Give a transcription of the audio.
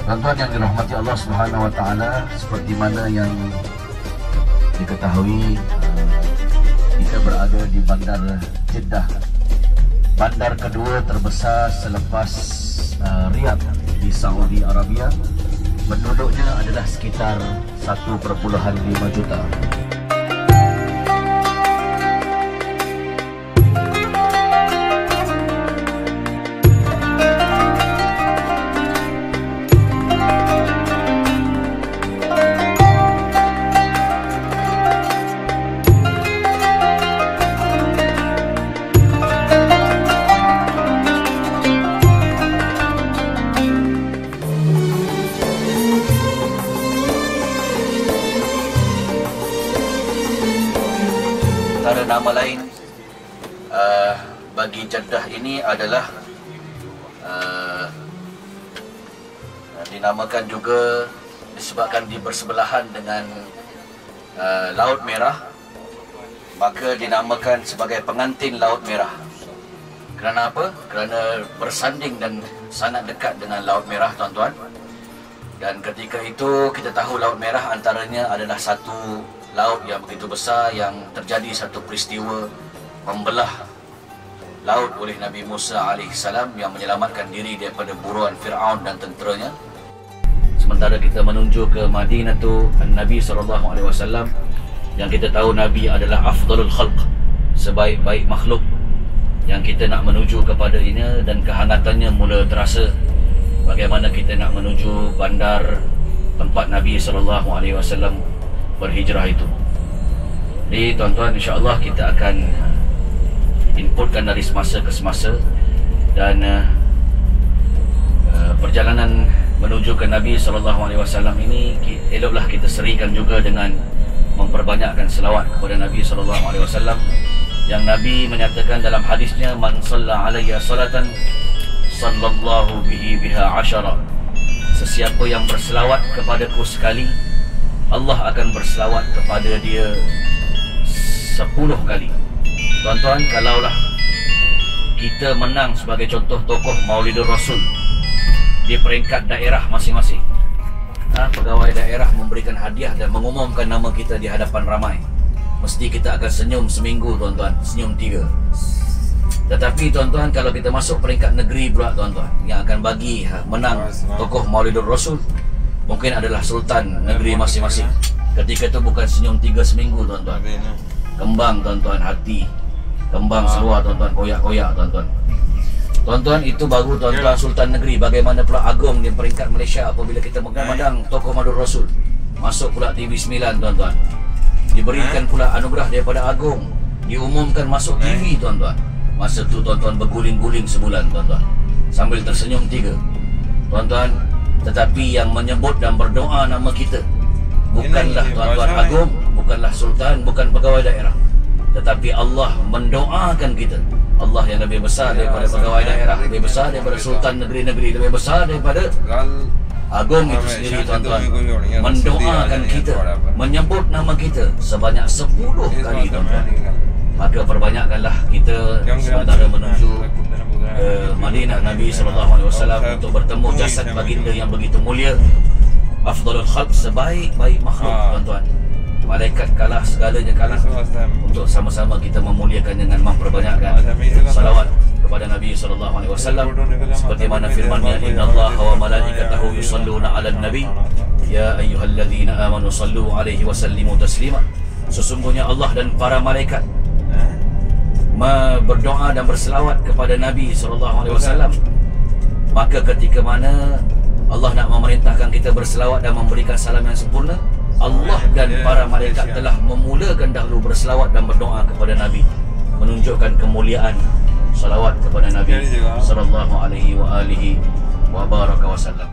Tuan-tuan yang dirahmati Allah Subhanahu wa taala, seperti mana yang diketahui, kita berada di Bandar Jeddah, bandar kedua terbesar selepas Riyadh di Saudi Arabia. Penduduknya adalah sekitar 1.5 juta. Antara nama lain bagi Jeddah ini adalah dinamakan juga disebabkan bersebelahan dengan Laut Merah, maka dinamakan sebagai pengantin Laut Merah. Kerana apa? Kerana bersanding dan sangat dekat dengan Laut Merah, tuan-tuan. Dan ketika itu kita tahu Laut Merah antaranya adalah satu laut yang begitu besar, yang terjadi satu peristiwa membelah laut oleh Nabi Musa alaihissalam yang menyelamatkan diri daripada buruan Fir'aun dan tenteranya. Sementara kita menuju ke Madinatu Nabi SAW, yang kita tahu Nabi adalah afdalul khalq, sebaik-baik makhluk, yang kita nak menuju kepada ini dan kehangatannya mula terasa. Bagaimana kita nak menuju bandar tempat Nabi SAW berhijrah itu. Jadi tuan-tuan, insya-Allah kita akan inputkan dari semasa ke semasa, dan perjalanan menuju ke Nabi SAW ini eloklah kita serikan juga dengan memperbanyakkan selawat kepada Nabi SAW, yang Nabi menyatakan dalam hadisnya, man shalla alayya salatan sallallahu bihi biha asyara. Sesiapa yang berselawat kepadaku sekali, Allah akan berselawat kepada dia 10 kali. Tuan-tuan, kalaulah kita menang sebagai contoh tokoh Maulidur Rasul di peringkat daerah masing-masing, pegawai daerah memberikan hadiah dan mengumumkan nama kita di hadapan ramai, mesti kita akan senyum seminggu, tuan-tuan, senyum 3. Tetapi tuan-tuan, kalau kita masuk peringkat negeri pula, tuan-tuan, yang akan bagi menang tokoh Maulidur Rasul mungkin adalah sultan negeri masing-masing. Ketika itu bukan senyum 3 seminggu, tuan-tuan. Kembang, tuan-tuan, hati. Kembang seluar, tuan-tuan, koyak-koyak, tuan-tuan. Tuan-tuan, itu baru, tuan-tuan, sultan negeri. Bagaimana pula agung di peringkat Malaysia apabila kita memandang tokoh Maulidur Rasul. Masuk pula TV 9, tuan-tuan. Diberikan pula anugerah daripada agung. Diumumkan masuk TV, tuan-tuan. Masa tu tuan-tuan berguling-guling sebulan, tuan-tuan, sambil tersenyum 3. Tuan-tuan, tetapi yang menyebut dan berdoa nama kita bukanlah tuan-tuan agung, bukanlah sultan, bukan pegawai daerah, tetapi Allah mendoakan kita. Allah yang lebih besar daripada pegawai daerah, lebih besar daripada sultan negeri-negeri, lebih besar daripada agung itu sendiri, tuan-tuan, mendoakan kita, menyebut nama kita sebanyak 10 kali, tuan-tuan. Maka perbanyakkanlah kita sementara menuju Madinah Nabi SAW untuk bertemu jasad baginda yang begitu mulia, afdalul khalq, sebaik-baik makhluk, tuan-tuan. Malaikat kalah, segalanya kalah, untuk sama-sama kita memuliakan dengan memperbanyakkan salawat kepada Nabi SAW, seperti mana firman-Nya, innallaha wa malaikatahu yusalluna 'alan nabi ya ayyuhalladzina amanu sallu 'alaihi wa sallimu taslima. Sesungguhnya Allah dan para malaikat berdoa dan berselawat kepada Nabi SAW. Maka ketika mana Allah nak memerintahkan kita berselawat dan memberikan salam yang sempurna, Allah dan para malaikat telah memulakan dahulu berselawat dan berdoa kepada Nabi, menunjukkan kemuliaan salawat kepada Nabi sallallahu alaihi wa alihi wa baraka wasallam.